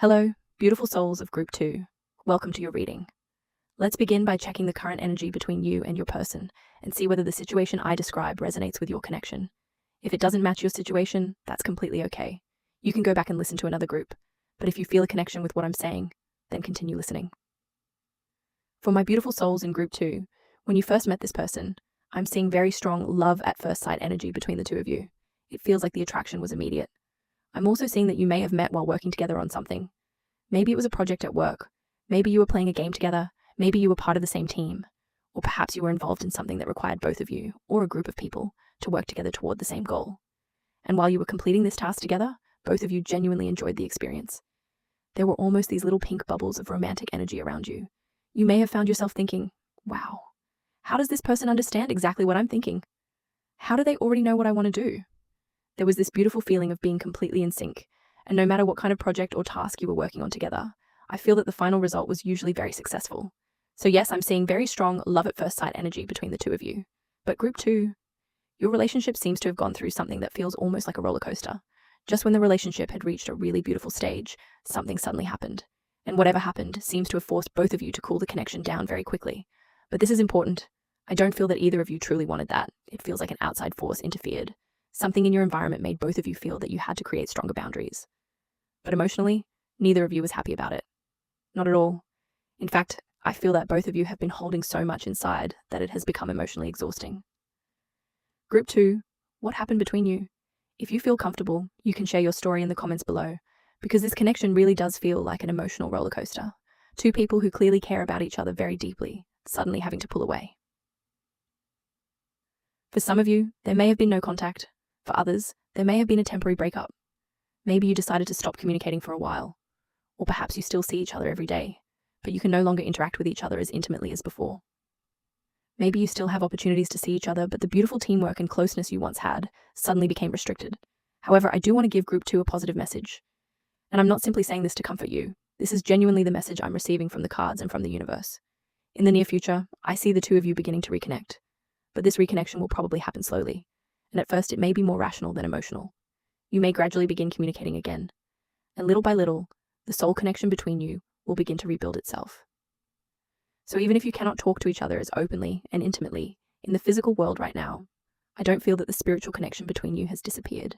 Hello, beautiful souls of Group 2. Welcome to your reading. Let's begin by checking the current energy between you and your person and see whether the situation I describe resonates with your connection. If it doesn't match your situation, that's completely okay. You can go back and listen to another group, but if you feel a connection with what I'm saying, then continue listening. For my beautiful souls in Group 2, when you first met this person, I'm seeing very strong love at first sight energy between the two of you. It feels like the attraction was immediate. I'm also seeing that you may have met while working together on something. Maybe it was a project at work. Maybe you were playing a game together. Maybe you were part of the same team. Or perhaps you were involved in something that required both of you, or a group of people, to work together toward the same goal. And while you were completing this task together, both of you genuinely enjoyed the experience. There were almost these little pink bubbles of romantic energy around you. You may have found yourself thinking, wow, how does this person understand exactly what I'm thinking? How do they already know what I want to do? There was this beautiful feeling of being completely in sync, and no matter what kind of project or task you were working on together, I feel that the final result was usually very successful. So yes, I'm seeing very strong love at first sight energy between the two of you. But Group 2, your relationship seems to have gone through something that feels almost like a roller coaster. Just when the relationship had reached a really beautiful stage, something suddenly happened. And whatever happened seems to have forced both of you to cool the connection down very quickly. But this is important. I don't feel that either of you truly wanted that. It feels like an outside force interfered. Something in your environment made both of you feel that you had to create stronger boundaries. But emotionally, neither of you was happy about it. Not at all. In fact, I feel that both of you have been holding so much inside that it has become emotionally exhausting. Group 2, what happened between you? If you feel comfortable, you can share your story in the comments below, because this connection really does feel like an emotional roller coaster. Two people who clearly care about each other very deeply, suddenly having to pull away. For some of you, there may have been no contact. For others, there may have been a temporary breakup. Maybe you decided to stop communicating for a while. Or perhaps you still see each other every day, but you can no longer interact with each other as intimately as before. Maybe you still have opportunities to see each other, but the beautiful teamwork and closeness you once had suddenly became restricted. However, I do want to give Group 2 a positive message. And I'm not simply saying this to comfort you. This is genuinely the message I'm receiving from the cards and from the universe. In the near future, I see the two of you beginning to reconnect. But this reconnection will probably happen slowly. And at first, it may be more rational than emotional. You may gradually begin communicating again. And little by little, the soul connection between you will begin to rebuild itself. So even if you cannot talk to each other as openly and intimately in the physical world right now, I don't feel that the spiritual connection between you has disappeared.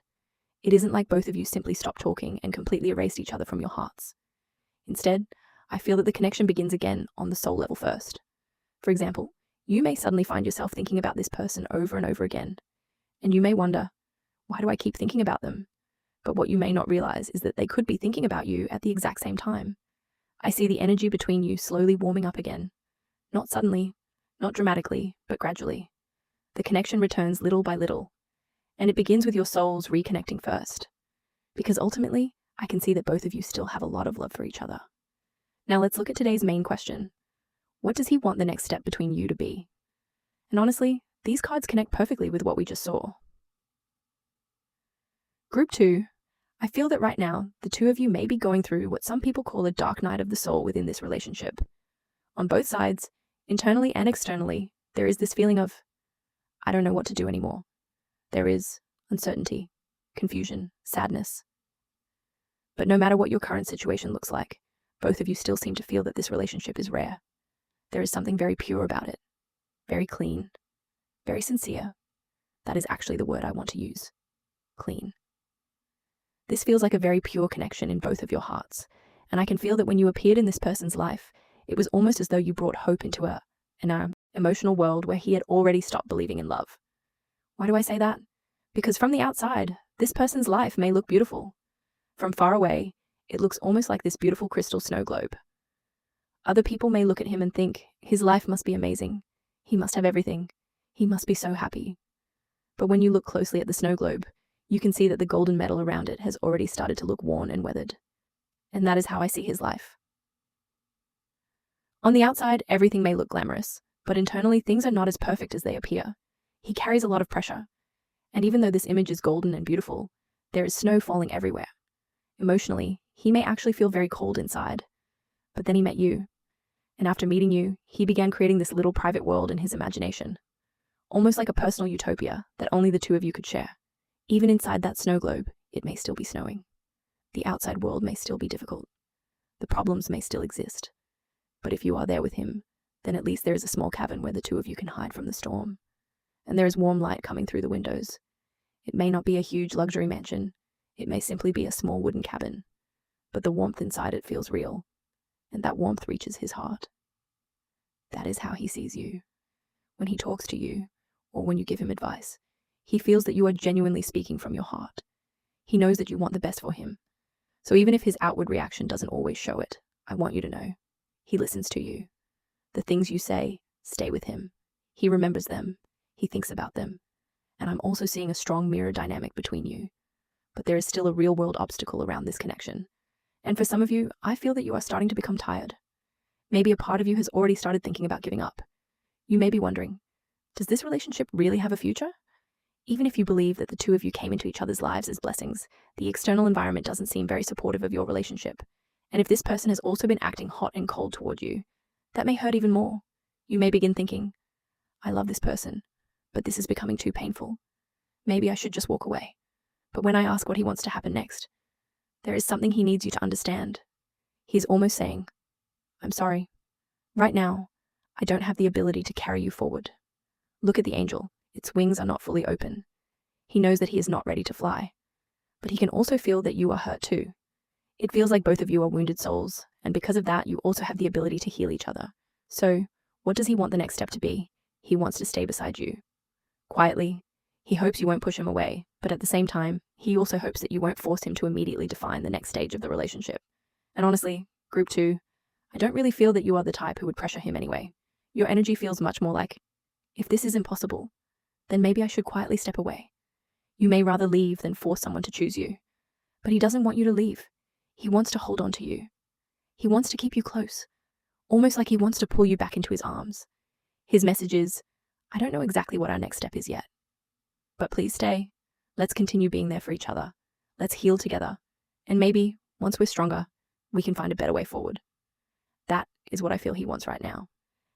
It isn't like both of you simply stopped talking and completely erased each other from your hearts. Instead, I feel that the connection begins again on the soul level first. For example, you may suddenly find yourself thinking about this person over and over again. And you may wonder, why do I keep thinking about them? But what you may not realize is that they could be thinking about you at the exact same time. I see the energy between you slowly warming up again. Not suddenly, not dramatically, but gradually. The connection returns little by little. And it begins with your souls reconnecting first. Because ultimately, I can see that both of you still have a lot of love for each other. Now let's look at today's main question. What does he want the next step between you to be? And honestly, these cards connect perfectly with what we just saw. Group 2, I feel that right now, the two of you may be going through what some people call a dark night of the soul within this relationship. On both sides, internally and externally, there is this feeling of, I don't know what to do anymore. There is uncertainty, confusion, sadness. But no matter what your current situation looks like, both of you still seem to feel that this relationship is rare. There is something very pure about it, very clean, very sincere. That is actually the word I want to use. Clean. This feels like a very pure connection in both of your hearts, and I can feel that when you appeared in this person's life, it was almost as though you brought hope into an emotional world where he had already stopped believing in love. Why do I say that? Because from the outside, this person's life may look beautiful. From far away, it looks almost like this beautiful crystal snow globe. Other people may look at him and think, his life must be amazing. He must have everything. He must be so happy. But when you look closely at the snow globe, you can see that the golden metal around it has already started to look worn and weathered. And that is how I see his life. On the outside, everything may look glamorous, but internally things are not as perfect as they appear. He carries a lot of pressure. And even though this image is golden and beautiful, there is snow falling everywhere. Emotionally, he may actually feel very cold inside. But then he met you. And after meeting you, he began creating this little private world in his imagination. Almost like a personal utopia that only the two of you could share. Even inside that snow globe, it may still be snowing. The outside world may still be difficult. The problems may still exist, but if you are there with him, then at least there is a small cabin where the two of you can hide from the storm. And there is warm light coming through the windows. It may not be a huge luxury mansion. It may simply be a small wooden cabin, but the warmth inside it feels real, and that warmth reaches his heart. That is how he sees you. When he talks to you, or when you give him advice, he feels that you are genuinely speaking from your heart. He knows that you want the best for him. So even if his outward reaction doesn't always show it, I want you to know, he listens to you. The things you say stay with him. He remembers them. He thinks about them. And I'm also seeing a strong mirror dynamic between you. But there is still a real-world obstacle around this connection. And for some of you, I feel that you are starting to become tired. Maybe a part of you has already started thinking about giving up. You may be wondering, does this relationship really have a future? Even if you believe that the two of you came into each other's lives as blessings, the external environment doesn't seem very supportive of your relationship. And if this person has also been acting hot and cold toward you, that may hurt even more. You may begin thinking, I love this person, but this is becoming too painful. Maybe I should just walk away. But when I ask what he wants to happen next, there is something he needs you to understand. He's almost saying, I'm sorry. Right now, I don't have the ability to carry you forward. Look at the angel. Its wings are not fully open. He knows that he is not ready to fly. But he can also feel that you are hurt too. It feels like both of you are wounded souls, and because of that, you also have the ability to heal each other. So, what does he want the next step to be? He wants to stay beside you. Quietly, he hopes you won't push him away, but at the same time, he also hopes that you won't force him to immediately define the next stage of the relationship. And honestly, group 2, I don't really feel that you are the type who would pressure him anyway. Your energy feels much more like, if this is impossible, then maybe I should quietly step away. You may rather leave than force someone to choose you. But he doesn't want you to leave. He wants to hold on to you. He wants to keep you close, almost like he wants to pull you back into his arms. His message is, I don't know exactly what our next step is yet, but please stay. Let's continue being there for each other. Let's heal together. And maybe, once we're stronger, we can find a better way forward. That is what I feel he wants right now.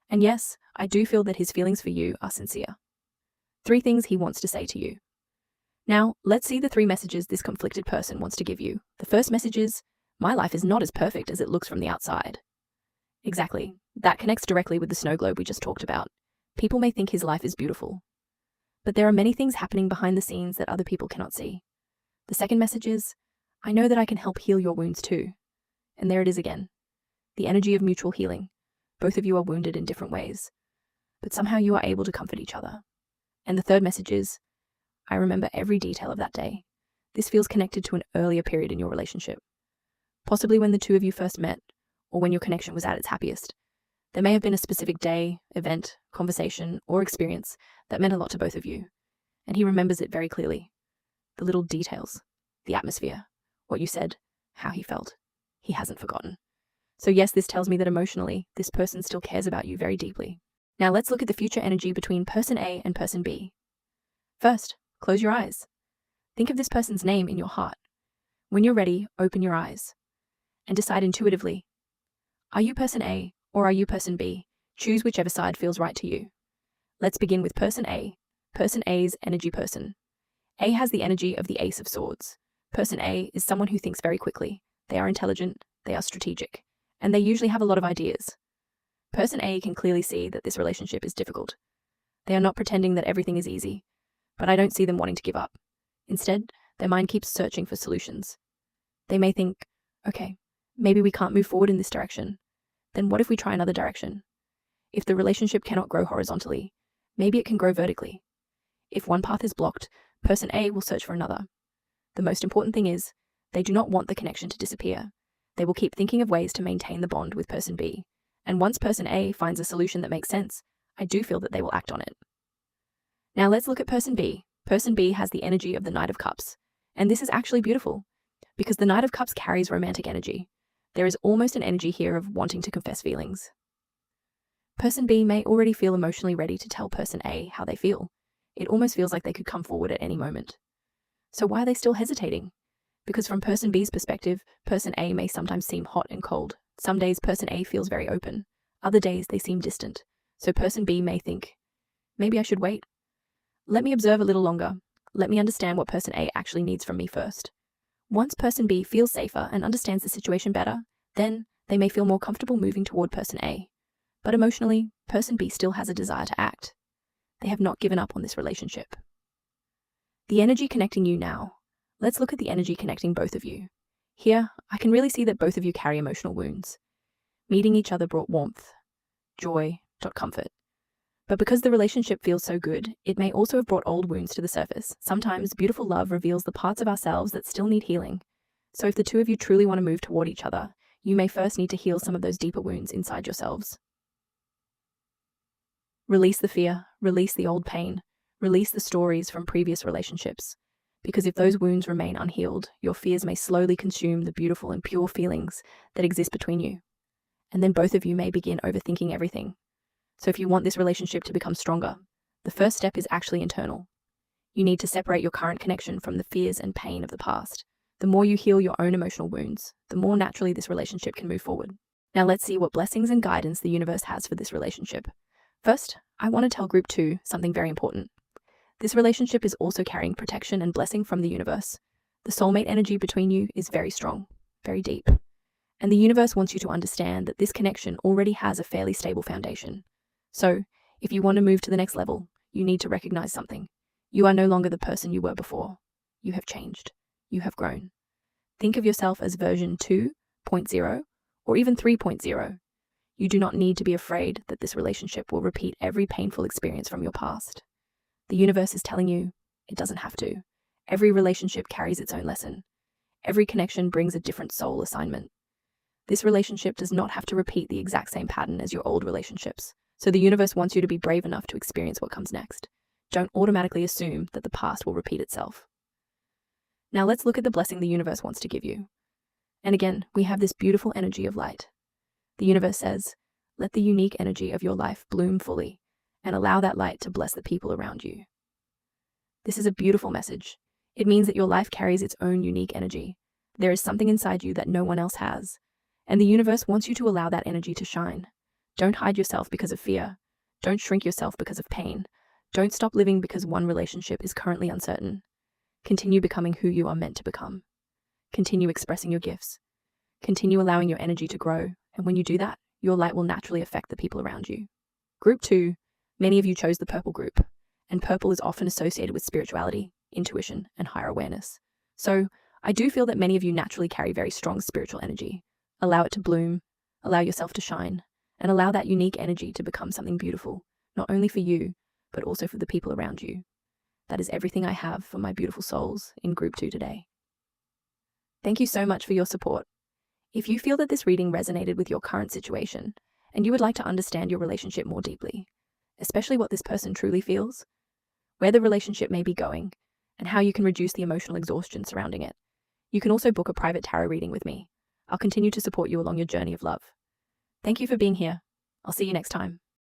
And yes, I do feel that his feelings for you are sincere. 3 things he wants to say to you. Now, let's see the 3 messages this conflicted person wants to give you. The first message is, my life is not as perfect as it looks from the outside. Exactly. That connects directly with the snow globe we just talked about. People may think his life is beautiful, but there are many things happening behind the scenes that other people cannot see. The second message is, I know that I can help heal your wounds too. And there it is again. The energy of mutual healing. Both of you are wounded in different ways, but somehow you are able to comfort each other. And the third message is, I remember every detail of that day. This feels connected to an earlier period in your relationship. Possibly when the two of you first met, or when your connection was at its happiest. There may have been a specific day, event, conversation, or experience that meant a lot to both of you. And he remembers it very clearly. The little details, the atmosphere, what you said, how he felt. He hasn't forgotten. So yes, this tells me that emotionally, this person still cares about you very deeply. Now let's look at the future energy between person A and person B. First, close your eyes. Think of this person's name in your heart. When you're ready, open your eyes and decide intuitively, are you person A or are you person B? Choose whichever side feels right to you. Let's begin with person A. Person A's energy person. A has the energy of the Ace of Swords. Person A is someone who thinks very quickly. They are intelligent, they are strategic, and they usually have a lot of ideas. Person A can clearly see that this relationship is difficult. They are not pretending that everything is easy, but I don't see them wanting to give up. Instead, their mind keeps searching for solutions. They may think, okay, maybe we can't move forward in this direction. Then what if we try another direction? If the relationship cannot grow horizontally, maybe it can grow vertically. If one path is blocked, person A will search for another. The most important thing is, they do not want the connection to disappear. They will keep thinking of ways to maintain the bond with person B. And once person A finds a solution that makes sense, I do feel that they will act on it. Now let's look at person B. Person B has the energy of the Knight of Cups. And this is actually beautiful, because the Knight of Cups carries romantic energy. There is almost an energy here of wanting to confess feelings. Person B may already feel emotionally ready to tell person A how they feel. It almost feels like they could come forward at any moment. So why are they still hesitating? Because from person B's perspective, person A may sometimes seem hot and cold. Some days person A feels very open. Other days they seem distant. So person B may think, maybe I should wait. Let me observe a little longer. Let me understand what person A actually needs from me first. Once person B feels safer and understands the situation better, Then they may feel more comfortable moving toward person A. But emotionally, person B still has a desire to act. They have not given up on this relationship. The energy connecting you now. Let's look at the energy connecting both of you. Here, I can really see that both of you carry emotional wounds. Meeting each other brought warmth, joy, comfort. But because the relationship feels so good, it may also have brought old wounds to the surface. Sometimes beautiful love reveals the parts of ourselves that still need healing. So if the two of you truly want to move toward each other, you may first need to heal some of those deeper wounds inside yourselves. Release the fear, release the old pain, release the stories from previous relationships. Because if those wounds remain unhealed, your fears may slowly consume the beautiful and pure feelings that exist between you. And then both of you may begin overthinking everything. So if you want this relationship to become stronger, the first step is actually internal. You need to separate your current connection from the fears and pain of the past. The more you heal your own emotional wounds, the more naturally this relationship can move forward. Now let's see what blessings and guidance the universe has for this relationship. First, I want to tell group 2 something very important. This relationship is also carrying protection and blessing from the universe. The soulmate energy between you is very strong, very deep. And the universe wants you to understand that this connection already has a fairly stable foundation. So, if you want to move to the next level, you need to recognize something. You are no longer the person you were before. You have changed. You have grown. Think of yourself as version 2.0 or even 3.0. You do not need to be afraid that this relationship will repeat every painful experience from your past. The universe is telling you it doesn't have to. Every relationship carries its own lesson. Every connection brings a different soul assignment. This relationship does not have to repeat the exact same pattern as your old relationships. So the universe wants you to be brave enough to experience what comes next. Don't automatically assume that the past will repeat itself. Now let's look at the blessing the universe wants to give you. And again, we have this beautiful energy of light. The universe says, let the unique energy of your life bloom fully and allow that light to bless the people around you. This is a beautiful message. It means that your life carries its own unique energy. There is something inside you that no one else has. And the universe wants you to allow that energy to shine. Don't hide yourself because of fear. Don't shrink yourself because of pain. Don't stop living because one relationship is currently uncertain. Continue becoming who you are meant to become. Continue expressing your gifts. Continue allowing your energy to grow. And when you do that, your light will naturally affect the people around you. Group 2, many of you chose the purple group. And purple is often associated with spirituality, intuition, and higher awareness. So I do feel that many of you naturally carry very strong spiritual energy. Allow it to bloom. Allow yourself to shine. And allow that unique energy to become something beautiful, not only for you, but also for the people around you. That is everything I have for my beautiful souls in Group 2 today. Thank you so much for your support. If you feel that this reading resonated with your current situation, and you would like to understand your relationship more deeply, especially what this person truly feels, where the relationship may be going, and how you can reduce the emotional exhaustion surrounding it, you can also book a private tarot reading with me. I'll continue to support you along your journey of love. Thank you for being here. I'll see you next time.